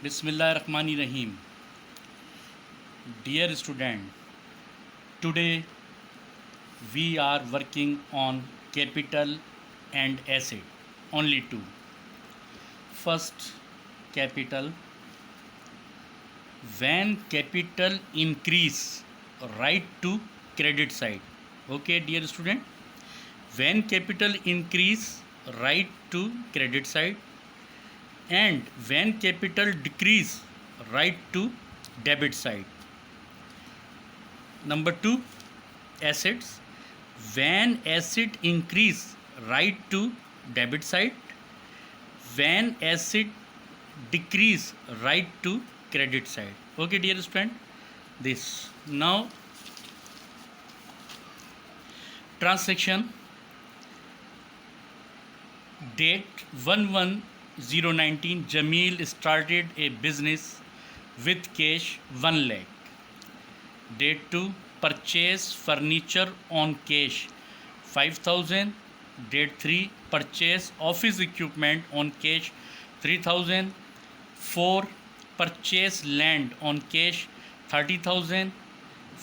Bismillahirrahmanirrahim. Dear student, today we are working on capital and asset. Only two. First, capital. When capital increase, right to credit side. Okay, dear student. When capital increase, right to credit side, and when capital decrease, right to debit side. Number 2, assets. When asset increase, right to debit side. When asset decrease, right to credit side. Okay, dear student. This now transaction date 1/1/019. Jamil started a business with cash 1 lakh. Date 2, purchase furniture on cash 5,000. Date 3, purchase office equipment on cash 3,000. 4, purchase land on cash 30,000.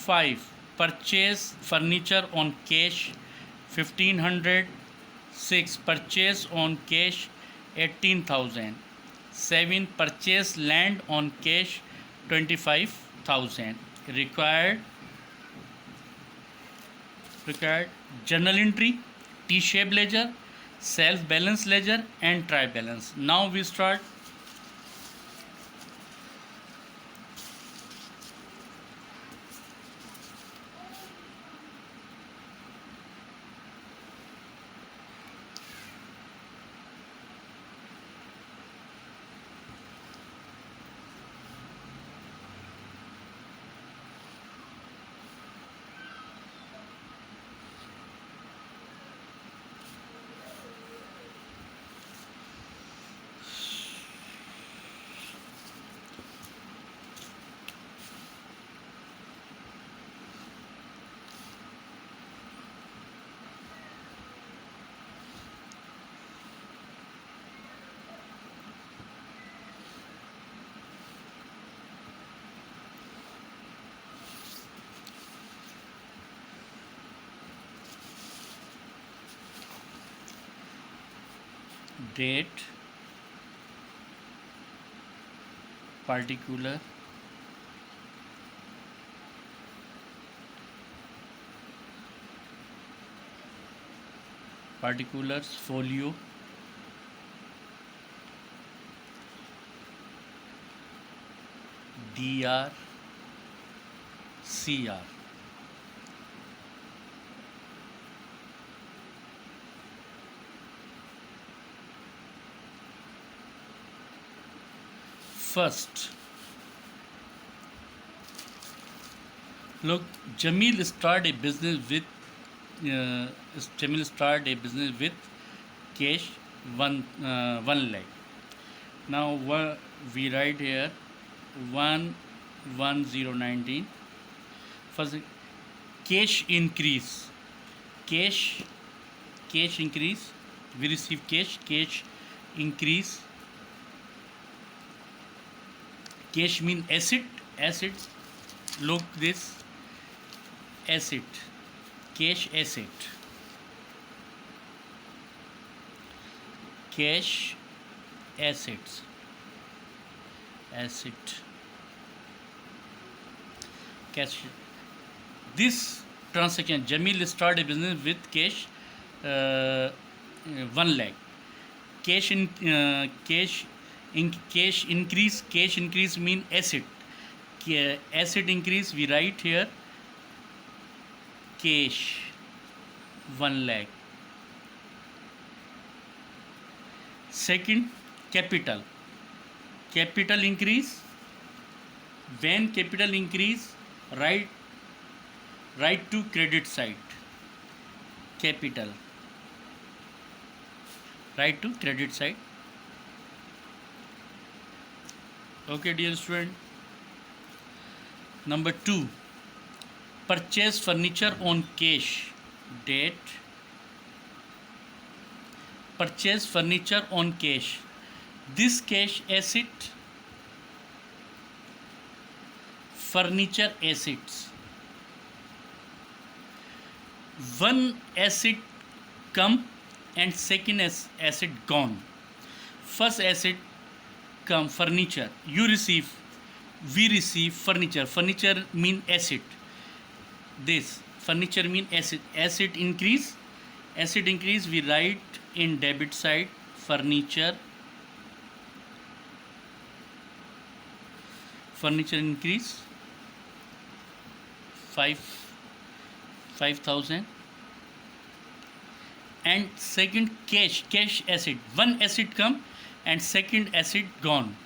5, purchase furniture on cash 1,500. 6, purchase on cash 18,000. 7, purchase land on cash 25,000. Required journal entry, T-shaped ledger, self balance ledger, and try balance. Now we start. Date, particular, particulars, folio, DR, CR. First, look, Jamil started a business with cash 1 lakh. Now we write here 1/1/019. First, cash increase. Cash increase. We receive cash increase. Cash mean asset. Assets. Look this asset. Cash asset. Cash assets. Asset. Cash. This transaction, Jamil started a business with cash 1 lakh. Cash increase. Cash increase mean asset. Asset increase, we write here cash 1 lakh. Second, capital increase. When capital increase, right to credit side. Capital, right to credit side. Okay, dear student. Number 2, purchase furniture on cash. Date, purchase furniture on cash. This cash asset furniture assets. One asset come and second asset gone. First asset come furniture. You receive, we receive furniture. Furniture mean asset. This furniture mean asset. Asset increase. Asset increase. We write in debit side furniture. Furniture increase 5,000. And second cash asset. One asset come and second asset gone.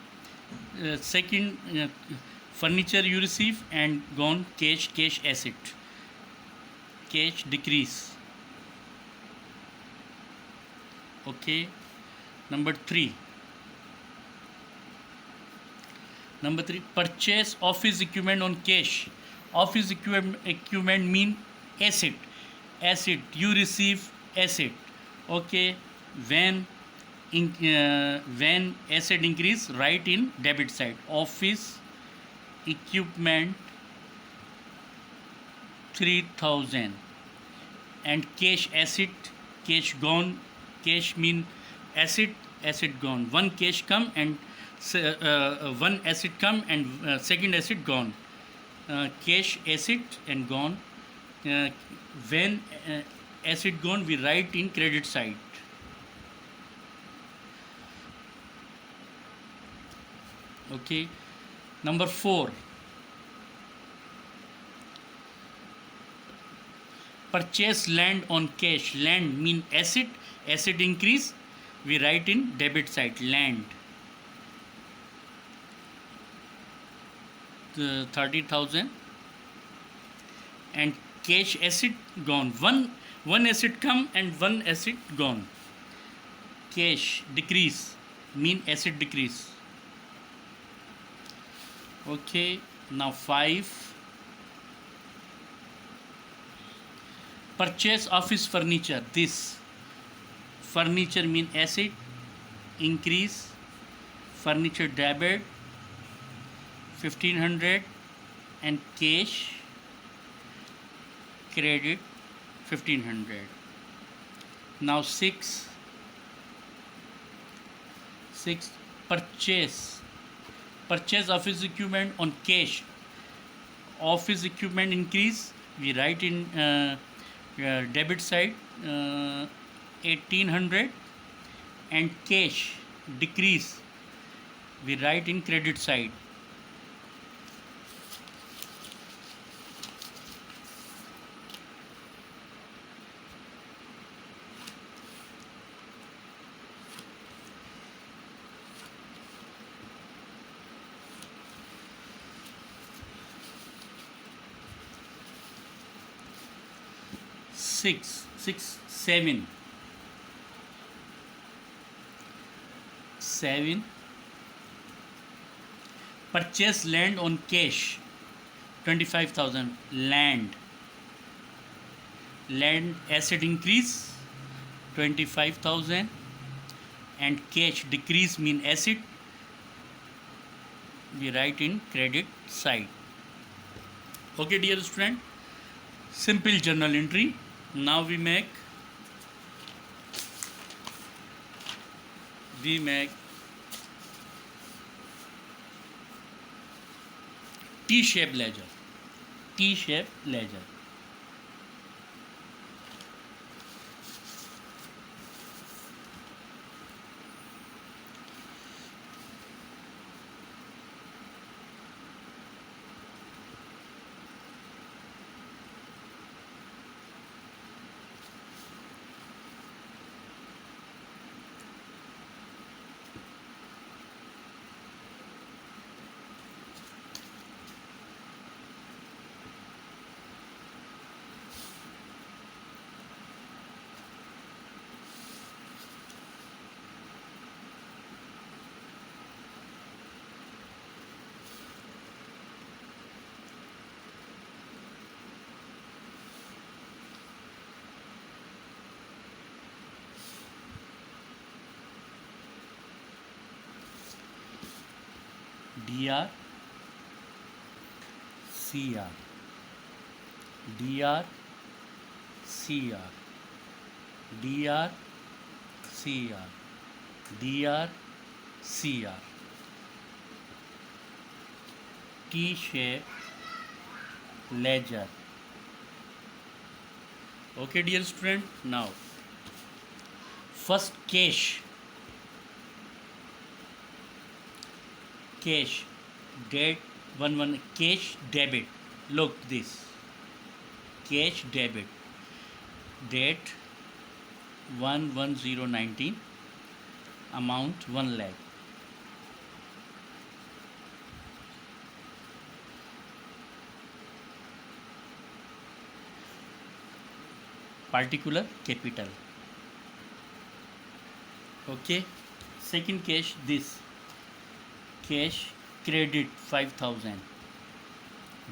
Second furniture you receive and gone cash asset. Cash decrease. Okay. Number 3, purchase office equipment on cash. Office equipment mean asset. You receive asset. Okay. When asset increase, write in debit side office equipment 3,000 and cash asset. Cash gone. Cash mean asset gone. One cash come and one asset come and second asset gone. Cash asset and gone. When asset gone, we write in credit side. Okay. Number 4, purchase land on cash. Land mean asset increase, we write in debit side land. 30,000 and cash asset gone. One asset come and one asset gone. Cash decrease mean asset decrease. Okay. Now 5, purchase office furniture. This furniture mean asset increase. Furniture debit 1,500 and cash credit 1,500. Now 6, purchase office equipment on cash. Office equipment increase, we write in debit side 1,800 and cash decrease, we write in credit side. Six, 7, purchase land on cash 25,000. Land asset increase 25,000 and cash decrease mean asset, we write in credit side. Okay dear student, simple journal entry. Now we make T-shaped ledger. DR CR, DR, CR, DR, CR, DR, CR. T-shape ledger. Okay, dear student. Now, first cash, date 11 cash debit. Look this, cash debit, date 1/10/19, amount 1 lakh. Particular capital. Okay. Second cash, this cash credit 5,000,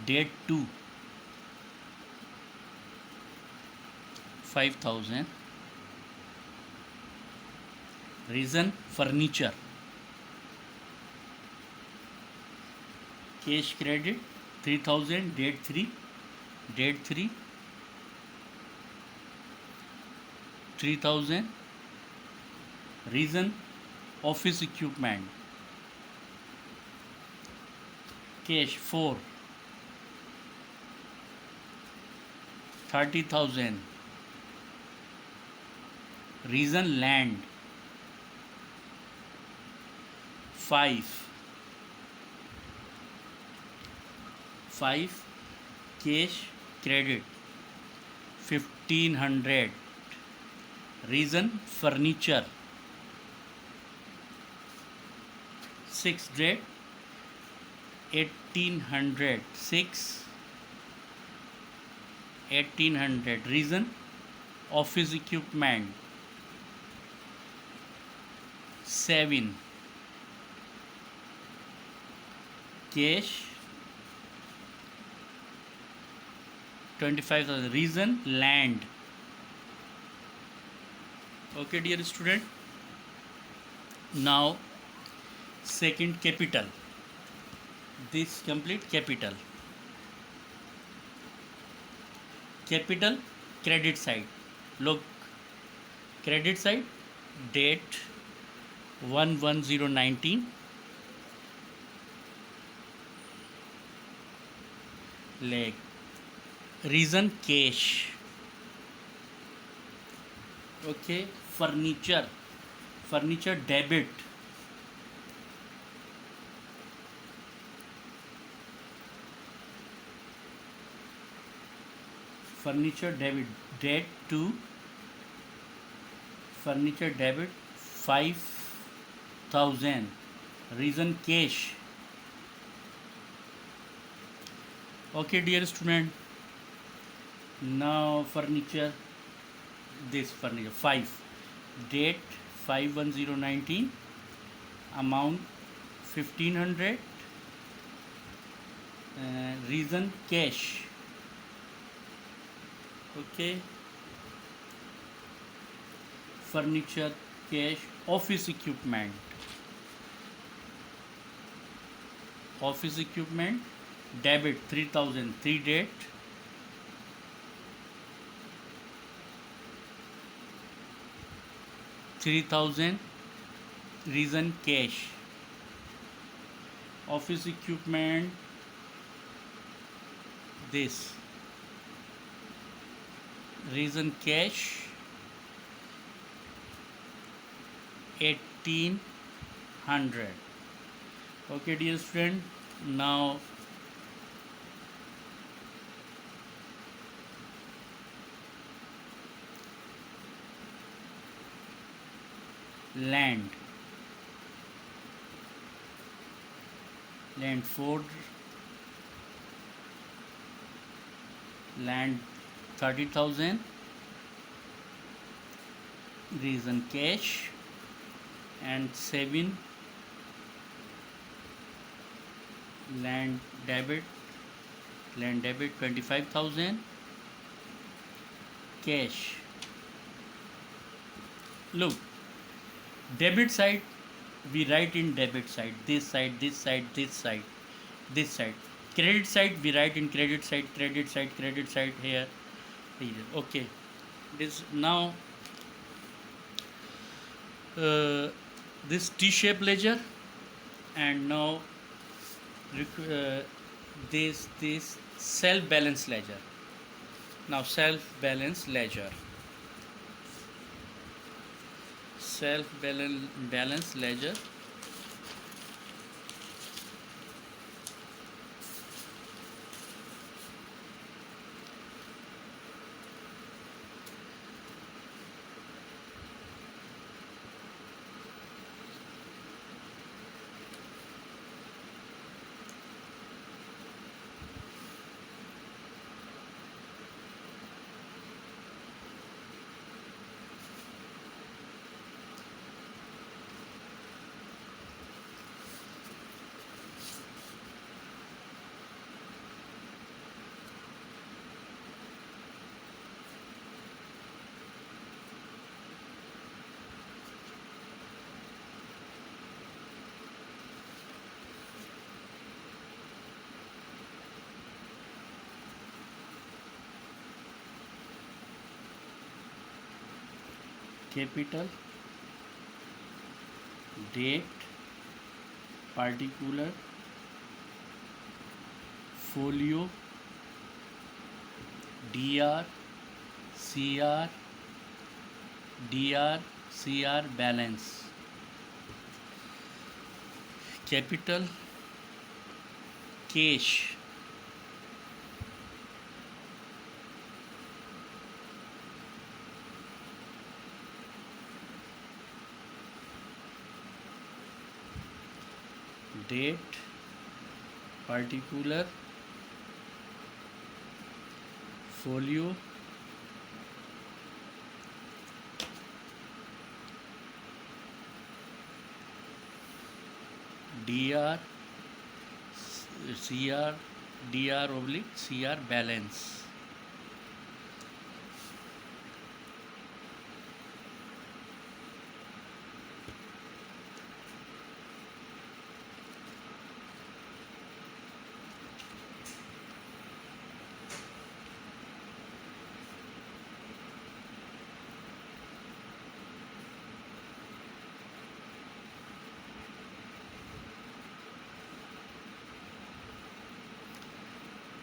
date 2 5,000, reason furniture. Cash credit 3,000, date 3 3,000, reason office equipment. Cash 4 30,000, reason land. 5 cash credit 1,500, reason furniture. 6 date 1,800, 1,800, reason office equipment. 7 cash 25,000, reason land. Okay, dear student. Now, second capital. This complete capital. Capital credit side. Look, credit side, date 1/10/19, like reason cash. Okay, furniture debit. Furniture debit, date 2 furniture debit 5,000, reason cash. Okay, dear student. Now furniture, this furniture 5, date 5/10/19, amount 1,500, reason cash. Okay, furniture cash. Office equipment debit 3,000, 3 date 3,000, reason cash. Office equipment, this, reason cash. 1,800. Okay, dear student. Now land 4, land 30,000, reason cash. And 7 land debit 25,000, cash. Look, debit side we write in debit side, this side, this side, this side, this side. Credit side we write in credit side, credit side, credit side here. Okay, this now this T-shaped ledger, and now this self balance ledger. Now self balance ledger, balance ledger. Capital, date, particular, folio, DR, CR, DR, CR, balance. Capital, cash, date, particular, folio, DR, CR, DR oblique CR, balance.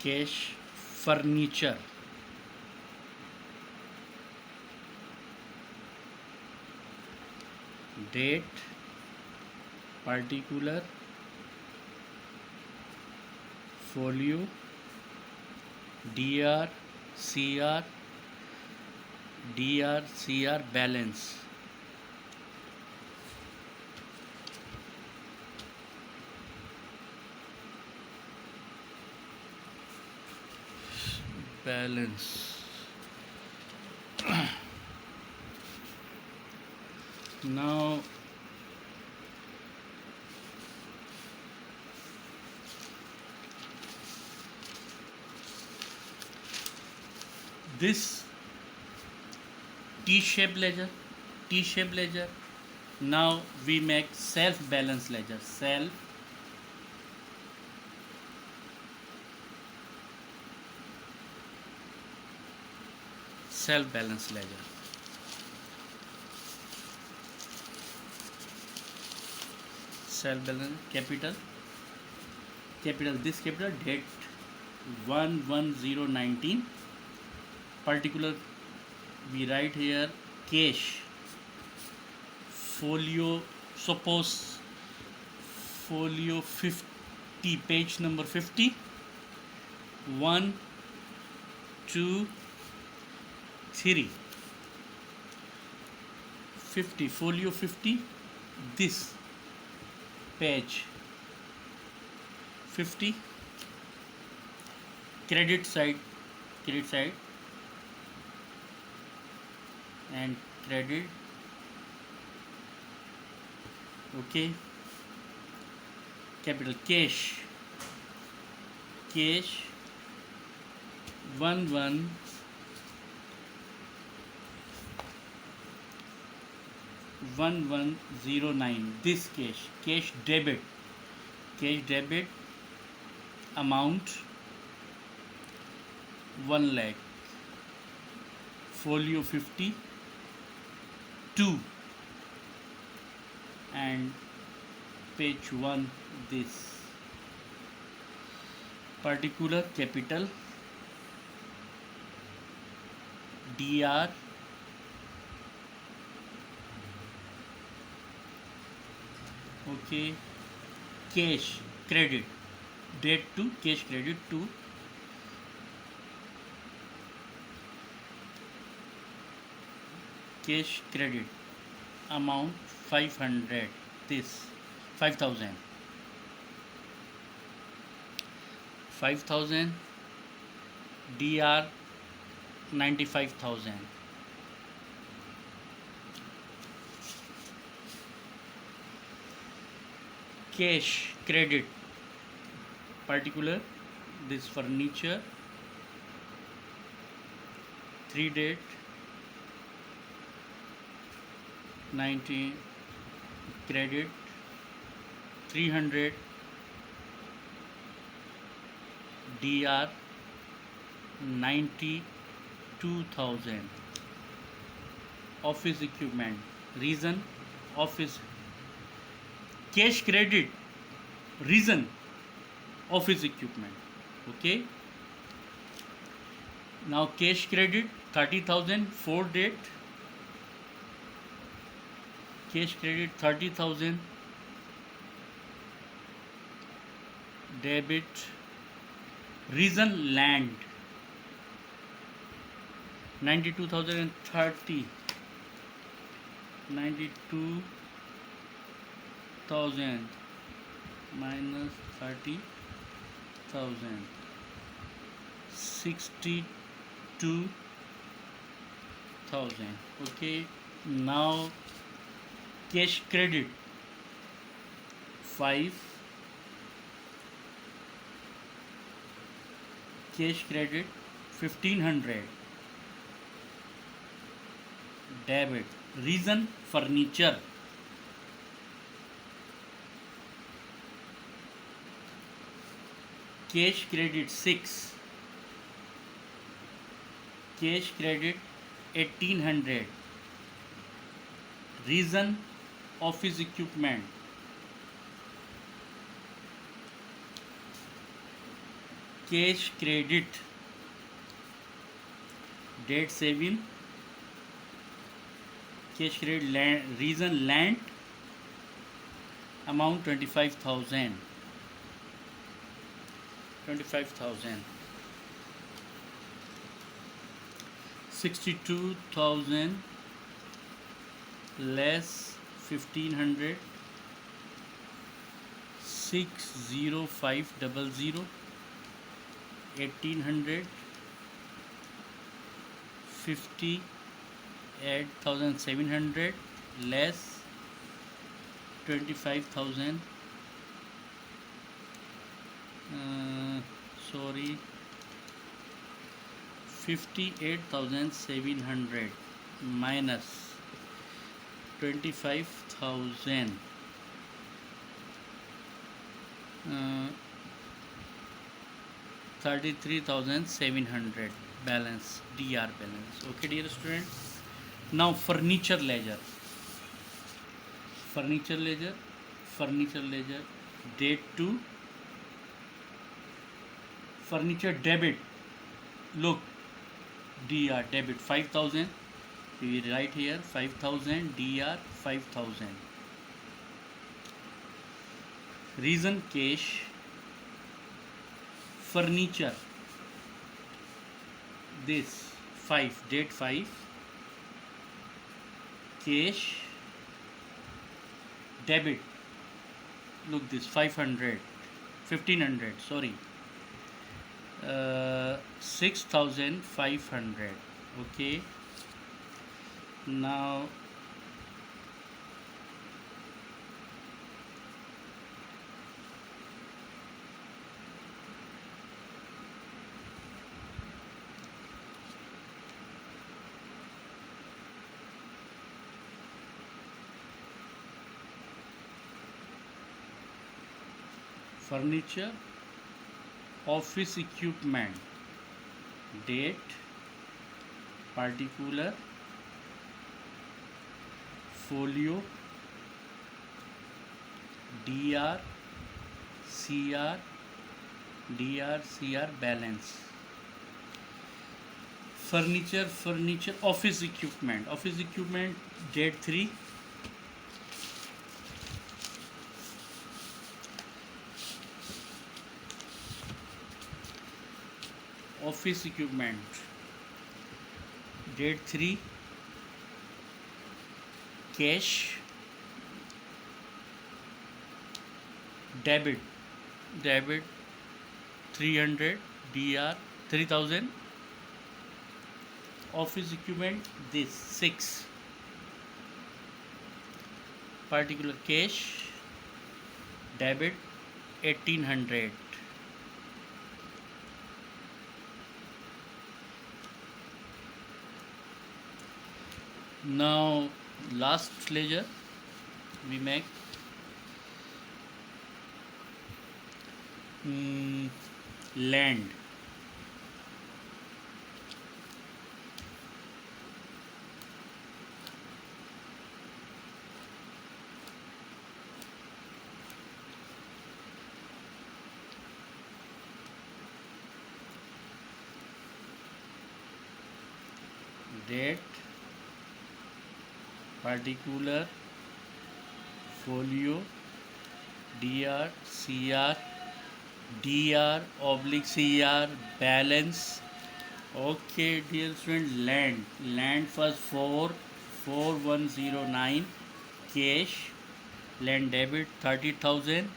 Cash, furniture, date, particular, folio, DR, CR, DR, CR, balance. Balance. Now this T-shaped ledger, T-shaped ledger. Now we make self balance ledger, self balance ledger. Self balance, capital, this capital, date 1/1/019, particular we write here cash, folio, suppose folio 50, page number 50, 1, 2, 3, 50, folio 50, this page 50, credit side, and credit. Okay, capital, cash 1/1/1109, this cash debit, amount 1 lakh, folio 52 and page 1 this. Particular capital DR okay, cash credit, date to cash credit to cash credit amount 500, this 5000 DR 95,000. Cash credit particular this furniture 3 date 19 credit 300 DR 92,000. Office equipment reason office cash credit reason office equipment. Okay, now cash credit 30,000 4 date cash credit 30,000 debit reason land 92,030 92,000 minus 30,000 62,000. Okay, now cash credit 5 cash credit 1500 debit reason furniture cash credit 6 cash credit 1800 reason office equipment cash credit date saving cash credit land reason land amount 25,000 62,000 less 1500 60500 1800 58,700 less 25,000 sorry 58,700 minus 25,000 33,700 balance DR balance. Okay dear student, now furniture ledger date to furniture debit look DR debit 5,000 we write here 5,000 DR 5,000 reason cash furniture this 5 date 5 cash debit look this 500 1500 sorry 6,500. Okay, now furniture office equipment, date, particular, folio, dr, cr, balance. Furniture, office equipment, date 3, office equipment, date 3, cash, debit 300, dr 3000, office equipment this 6, particular cash, debit 1800. Now last ledger we make land, date, particular, folio, dr, cr, balance. Okay, dear student, land was 4109, cash, land debit 30,000,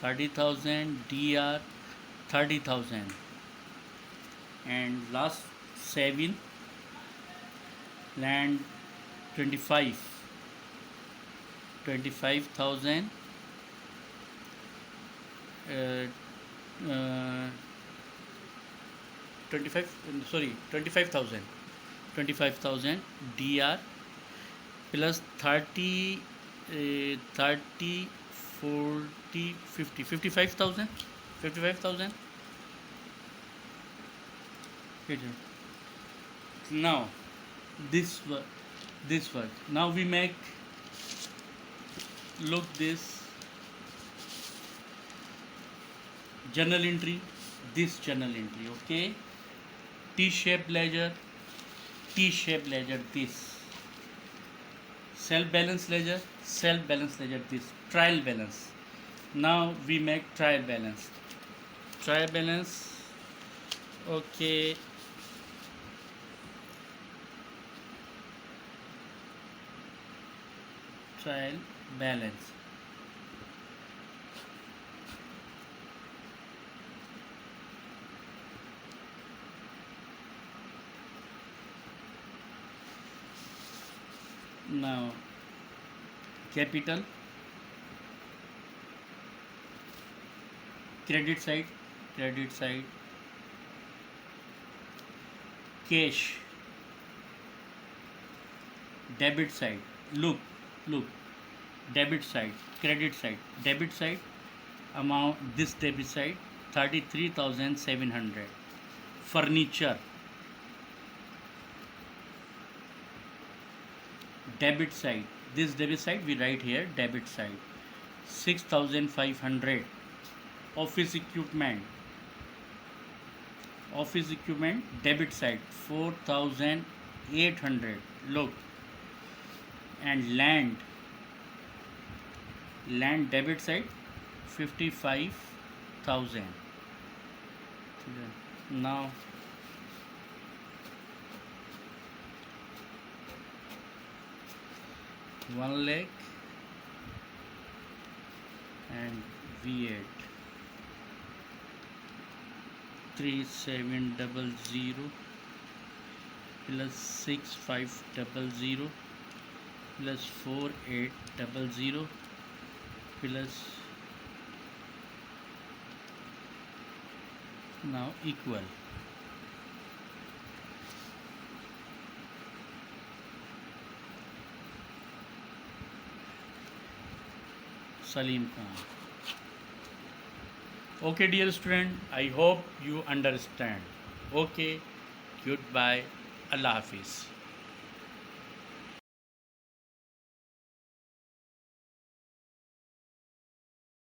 dr 30,000, and last 7, land 25,000, uh, uh, 25,000 dr plus 30, 30, 40, 50, 55,000, 55,000. Now this work now we make, look this journal entry, okay, T-shaped ledger, this self balance ledger, this trial balance. Now we make trial balance, okay, trial balance. Now capital, credit side, cash, debit side, look, debit side, credit side, debit side, amount, this debit side 33,700, furniture, debit side, this debit side we write here, debit side 6,500, office equipment, debit side 4,800, look, and land debit side 55,000. Now one lakh and V8 3700 plus 6500 plus 4800 plus, now equal, Salim Khan. Okay, dear student, I hope you understand. Okay, goodbye. Allah Hafiz.